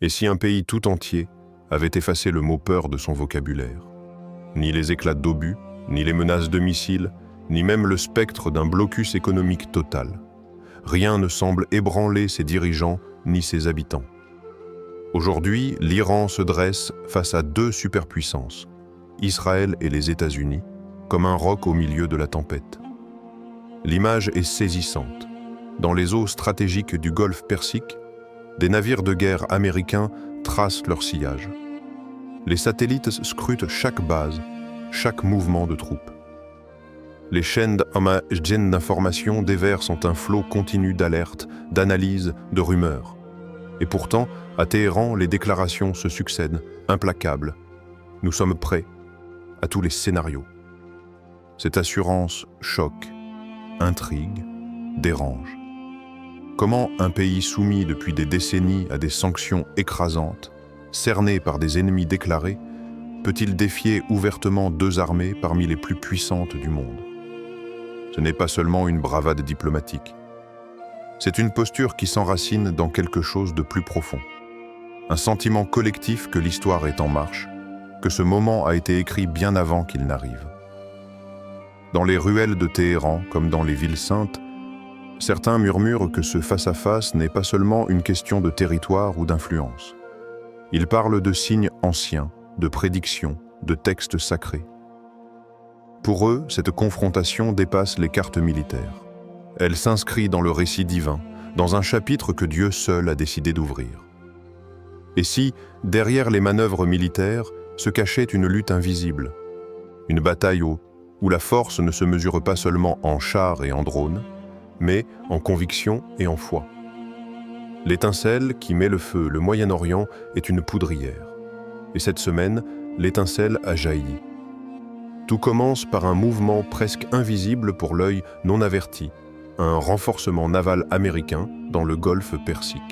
Et si un pays tout entier avait effacé le mot peur de son vocabulaire? Ni les éclats d'obus, ni les menaces de missiles, ni même le spectre d'un blocus économique total. Rien ne semble ébranler ses dirigeants ni ses habitants. Aujourd'hui, l'Iran se dresse face à deux superpuissances, Israël et les États-Unis, comme un roc au milieu de la tempête. L'image est saisissante. Dans les eaux stratégiques du golfe Persique, des navires de guerre américains tracent leur sillage. Les satellites scrutent chaque base, chaque mouvement de troupes. Les chaînes d'information déversent un flot continu d'alertes, d'analyses, de rumeurs. Et pourtant, à Téhéran, les déclarations se succèdent, implacables. Nous sommes prêts à tous les scénarios. Cette assurance choque, intrigue, dérange. Comment un pays soumis depuis des décennies à des sanctions écrasantes, cerné par des ennemis déclarés, peut-il défier ouvertement deux armées parmi les plus puissantes du monde? Ce n'est pas seulement une bravade diplomatique. C'est une posture qui s'enracine dans quelque chose de plus profond. Un sentiment collectif que l'histoire est en marche, que ce moment a été écrit bien avant qu'il n'arrive. Dans les ruelles de Téhéran, comme dans les villes saintes, certains murmurent que ce face-à-face n'est pas seulement une question de territoire ou d'influence. Ils parlent de signes anciens, de prédictions, de textes sacrés. Pour eux, cette confrontation dépasse les cartes militaires. Elle s'inscrit dans le récit divin, dans un chapitre que Dieu seul a décidé d'ouvrir. Et si, derrière les manœuvres militaires, se cachait une lutte invisible, une bataille où la force ne se mesure pas seulement en chars et en drones, mais en conviction et en foi. L'étincelle qui met le feu, le Moyen-Orient, est une poudrière. Et cette semaine, l'étincelle a jailli. Tout commence par un mouvement presque invisible pour l'œil non averti, un renforcement naval américain dans le golfe Persique.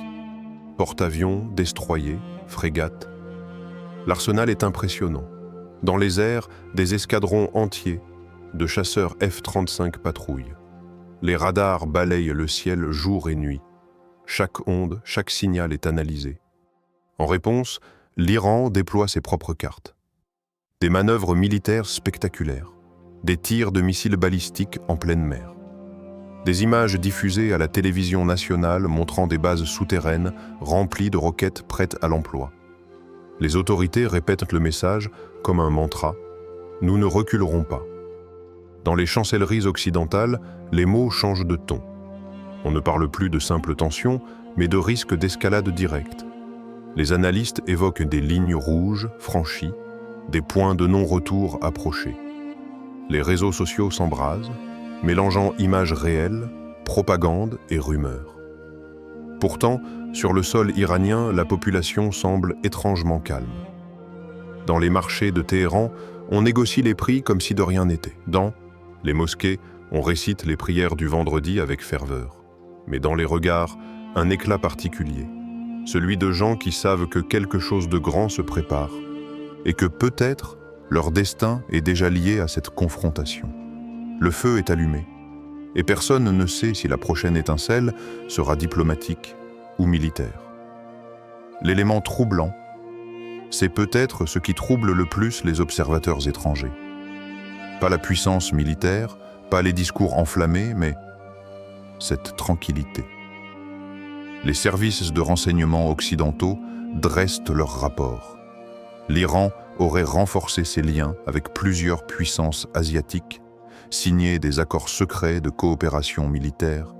Porte-avions, destroyers, frégates. L'arsenal est impressionnant. Dans les airs, des escadrons entiers de chasseurs F-35 patrouillent. Les radars balayent le ciel jour et nuit. Chaque onde, chaque signal est analysé. En réponse, l'Iran déploie ses propres cartes. Des manœuvres militaires spectaculaires, des tirs de missiles balistiques en pleine mer. Des images diffusées à la télévision nationale montrant des bases souterraines remplies de roquettes prêtes à l'emploi. Les autorités répètent le message comme un mantra « Nous ne reculerons pas ». Dans les chancelleries occidentales, les mots changent de ton. On ne parle plus de simples tensions, mais de risques d'escalade directe. Les analystes évoquent des lignes rouges franchies, des points de non-retour approchés. Les réseaux sociaux s'embrasent, mélangeant images réelles, propagande et rumeurs. Pourtant, sur le sol iranien, la population semble étrangement calme. Dans les marchés de Téhéran, on négocie les prix comme si de rien n'était. Dans les mosquées, on récite les prières du vendredi avec ferveur. Mais dans les regards, un éclat particulier, celui de gens qui savent que quelque chose de grand se prépare et que peut-être leur destin est déjà lié à cette confrontation. Le feu est allumé et personne ne sait si la prochaine étincelle sera diplomatique ou militaire. L'élément troublant, c'est peut-être ce qui trouble le plus les observateurs étrangers. Pas la puissance militaire, pas les discours enflammés, mais cette tranquillité. Les services de renseignement occidentaux dressent leurs rapports. L'Iran aurait renforcé ses liens avec plusieurs puissances asiatiques, signé des accords secrets de coopération militaire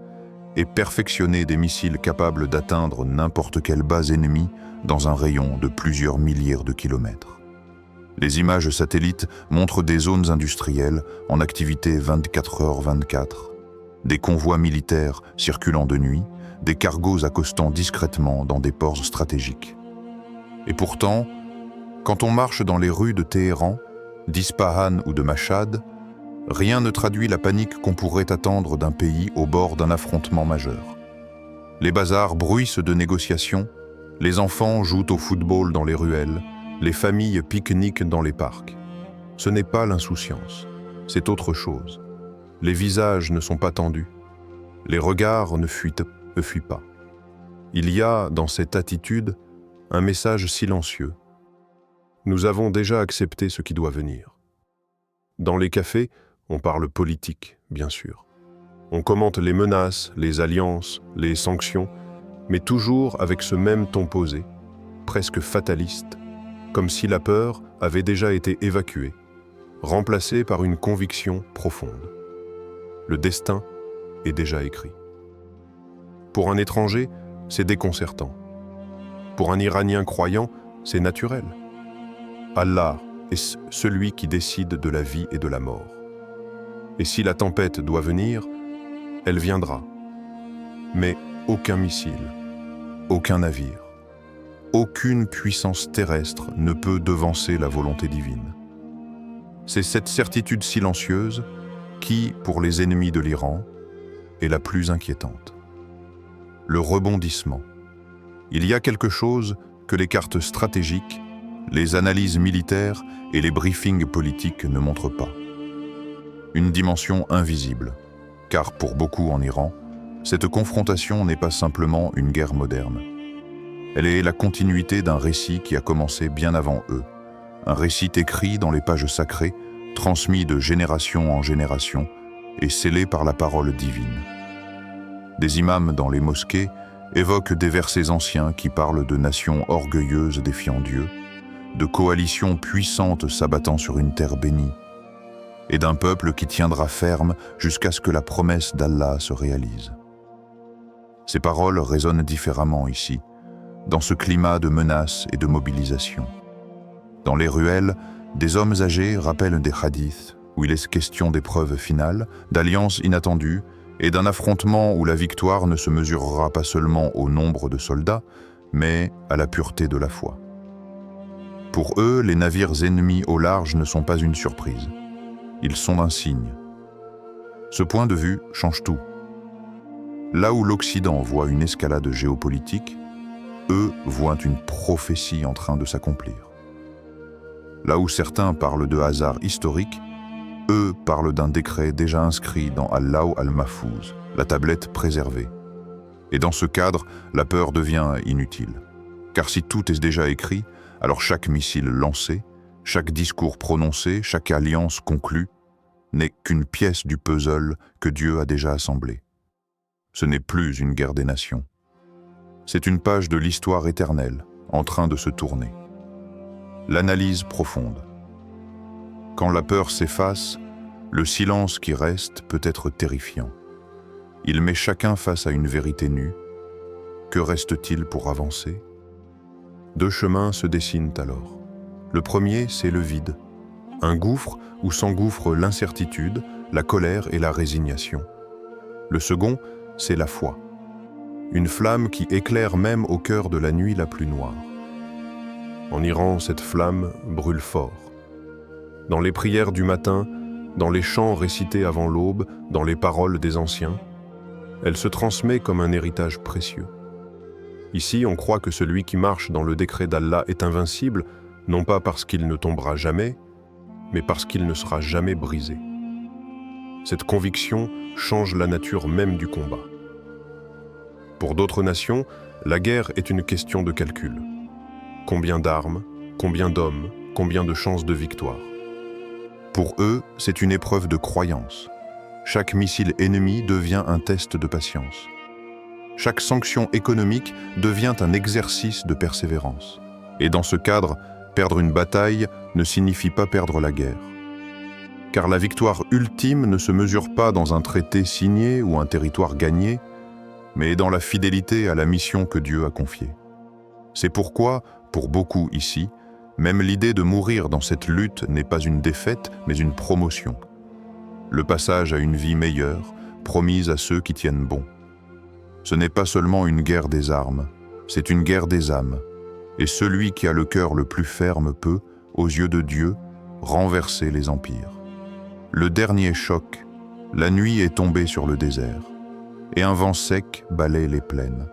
et perfectionné des missiles capables d'atteindre n'importe quelle base ennemie dans un rayon de plusieurs milliers de kilomètres. Les images satellites montrent des zones industrielles en activité 24h/24, des convois militaires circulant de nuit, des cargos accostant discrètement dans des ports stratégiques. Et pourtant, quand on marche dans les rues de Téhéran, d'Ispahan ou de Mashhad, rien ne traduit la panique qu'on pourrait attendre d'un pays au bord d'un affrontement majeur. Les bazars bruissent de négociations, les enfants jouent au football dans les ruelles, les familles pique-niquent dans les parcs. Ce n'est pas l'insouciance, c'est autre chose. Les visages ne sont pas tendus, les regards ne fuient pas. Il y a, dans cette attitude, un message silencieux. Nous avons déjà accepté ce qui doit venir. Dans les cafés, on parle politique, bien sûr. On commente les menaces, les alliances, les sanctions, mais toujours avec ce même ton posé, presque fataliste, comme si la peur avait déjà été évacuée, remplacée par une conviction profonde. Le destin est déjà écrit. Pour un étranger, c'est déconcertant. Pour un Iranien croyant, c'est naturel. Allah est celui qui décide de la vie et de la mort. Et si la tempête doit venir, elle viendra. Mais aucun missile, aucun navire, aucune puissance terrestre ne peut devancer la volonté divine. C'est cette certitude silencieuse qui, pour les ennemis de l'Iran, est la plus inquiétante. Le rebondissement. Il y a quelque chose que les cartes stratégiques, les analyses militaires et les briefings politiques ne montrent pas. Une dimension invisible, car pour beaucoup en Iran, cette confrontation n'est pas simplement une guerre moderne. Elle est la continuité d'un récit qui a commencé bien avant eux, un récit écrit dans les pages sacrées, transmis de génération en génération et scellé par la parole divine. Des imams dans les mosquées évoquent des versets anciens qui parlent de nations orgueilleuses défiant Dieu, de coalitions puissantes s'abattant sur une terre bénie, et d'un peuple qui tiendra ferme jusqu'à ce que la promesse d'Allah se réalise. Ces paroles résonnent différemment ici, dans ce climat de menaces et de mobilisation. Dans les ruelles, des hommes âgés rappellent des hadiths où il est question d'épreuves finales, d'alliances inattendues et d'un affrontement où la victoire ne se mesurera pas seulement au nombre de soldats, mais à la pureté de la foi. Pour eux, les navires ennemis au large ne sont pas une surprise. Ils sont un signe. Ce point de vue change tout. Là où l'Occident voit une escalade géopolitique, eux voient une prophétie en train de s'accomplir. Là où certains parlent de hasard historique, eux parlent d'un décret déjà inscrit dans Al-Lawh al-Mahfouz, la tablette préservée. Et dans ce cadre, la peur devient inutile. Car si tout est déjà écrit, alors chaque missile lancé, chaque discours prononcé, chaque alliance conclue, n'est qu'une pièce du puzzle que Dieu a déjà assemblée. Ce n'est plus une guerre des nations. C'est une page de l'histoire éternelle, en train de se tourner. L'analyse profonde. Quand la peur s'efface, le silence qui reste peut être terrifiant. Il met chacun face à une vérité nue. Que reste-t-il pour avancer? Deux chemins se dessinent alors. Le premier, c'est le vide. Un gouffre où s'engouffre l'incertitude, la colère et la résignation. Le second, c'est la foi. Une flamme qui éclaire même au cœur de la nuit la plus noire. En Iran, cette flamme brûle fort. Dans les prières du matin, dans les chants récités avant l'aube, dans les paroles des anciens, elle se transmet comme un héritage précieux. Ici, on croit que celui qui marche dans le décret d'Allah est invincible, non pas parce qu'il ne tombera jamais, mais parce qu'il ne sera jamais brisé. Cette conviction change la nature même du combat. Pour d'autres nations, la guerre est une question de calcul. Combien d'armes, combien d'hommes, combien de chances de victoire? Pour eux, c'est une épreuve de croyance. Chaque missile ennemi devient un test de patience. Chaque sanction économique devient un exercice de persévérance. Et dans ce cadre, perdre une bataille ne signifie pas perdre la guerre. Car la victoire ultime ne se mesure pas dans un traité signé ou un territoire gagné, mais dans la fidélité à la mission que Dieu a confiée. C'est pourquoi, pour beaucoup ici, même l'idée de mourir dans cette lutte n'est pas une défaite, mais une promotion. Le passage à une vie meilleure, promise à ceux qui tiennent bon. Ce n'est pas seulement une guerre des armes, c'est une guerre des âmes. Et celui qui a le cœur le plus ferme peut, aux yeux de Dieu, renverser les empires. Le dernier choc, la nuit est tombée sur le désert, et un vent sec balaie les plaines.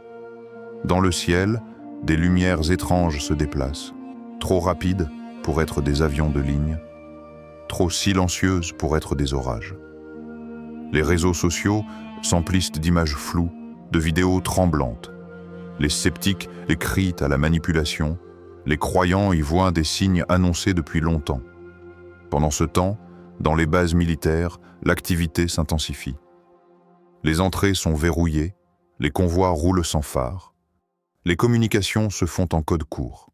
Dans le ciel, des lumières étranges se déplacent, trop rapides pour être des avions de ligne, trop silencieuses pour être des orages. Les réseaux sociaux s'emplissent d'images floues, de vidéos tremblantes. Les sceptiques les crient à la manipulation, les croyants y voient des signes annoncés depuis longtemps. Pendant ce temps, dans les bases militaires, l'activité s'intensifie. Les entrées sont verrouillées, les convois roulent sans phare. Les communications se font en code court.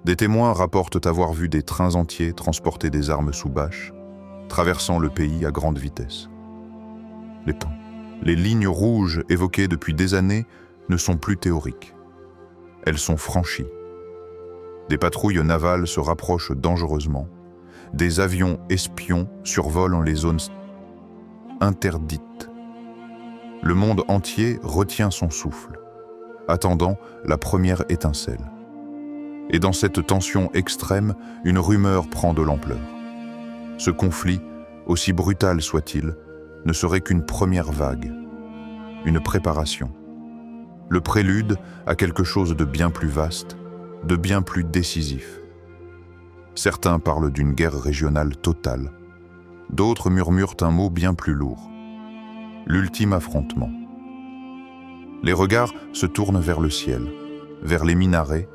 Des témoins rapportent avoir vu des trains entiers transporter des armes sous bâche, traversant le pays à grande vitesse. Les lignes rouges évoquées depuis des années ne sont plus théoriques. Elles sont franchies. Des patrouilles navales se rapprochent dangereusement. Des avions espions survolent les zones interdites. Le monde entier retient son souffle, attendant la première étincelle. Et dans cette tension extrême, une rumeur prend de l'ampleur. Ce conflit, aussi brutal soit-il, ne serait qu'une première vague, une préparation. Le prélude à quelque chose de bien plus vaste, de bien plus décisif. Certains parlent d'une guerre régionale totale. D'autres murmurent un mot bien plus lourd. L'ultime affrontement. Les regards se tournent vers le ciel, vers les minarets,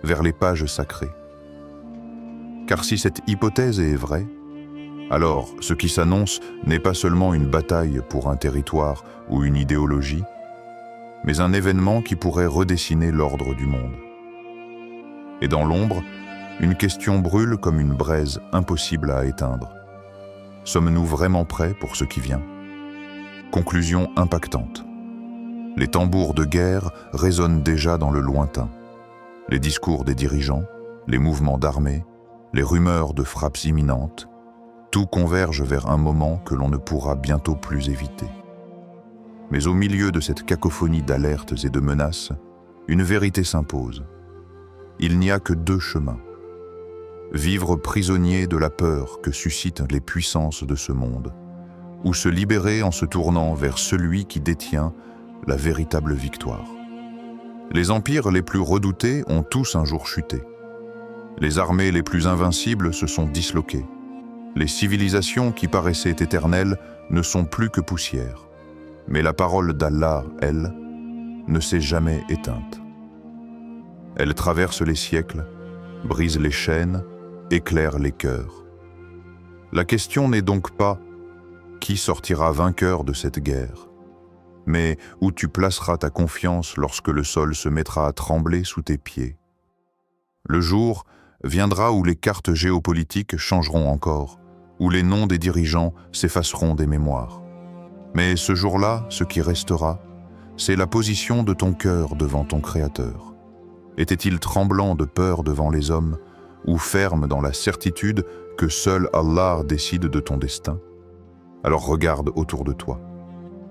vers les pages sacrées. Car si cette hypothèse est vraie, alors ce qui s'annonce n'est pas seulement une bataille pour un territoire ou une idéologie, mais un événement qui pourrait redessiner l'ordre du monde. Et dans l'ombre, une question brûle comme une braise impossible à éteindre. Sommes-nous vraiment prêts pour ce qui vient ? Conclusion impactante. Les tambours de guerre résonnent déjà dans le lointain. Les discours des dirigeants, les mouvements d'armée, les rumeurs de frappes imminentes, tout converge vers un moment que l'on ne pourra bientôt plus éviter. Mais au milieu de cette cacophonie d'alertes et de menaces, une vérité s'impose. Il n'y a que deux chemins. Vivre prisonnier de la peur que suscitent les puissances de ce monde, ou se libérer en se tournant vers celui qui détient la véritable victoire. Les empires les plus redoutés ont tous un jour chuté. Les armées les plus invincibles se sont disloquées. Les civilisations qui paraissaient éternelles ne sont plus que poussière. Mais la parole d'Allah, elle, ne s'est jamais éteinte. Elle traverse les siècles, brise les chaînes, éclaire les cœurs. La question n'est donc pas qui sortira vainqueur de cette guerre, mais où tu placeras ta confiance lorsque le sol se mettra à trembler sous tes pieds. Le jour viendra où les cartes géopolitiques changeront encore, où les noms des dirigeants s'effaceront des mémoires. Mais ce jour-là, ce qui restera, c'est la position de ton cœur devant ton Créateur. Était-il tremblant de peur devant les hommes, ou ferme dans la certitude que seul Allah décide de ton destin? Alors regarde autour de toi.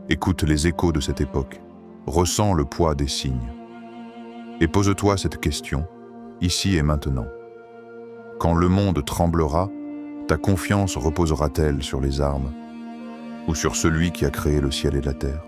Écoute les échos de cette époque. Ressens le poids des signes. Et pose-toi cette question, ici et maintenant. Quand le monde tremblera, ta confiance reposera-t-elle sur les armes ou sur celui qui a créé le ciel et la terre?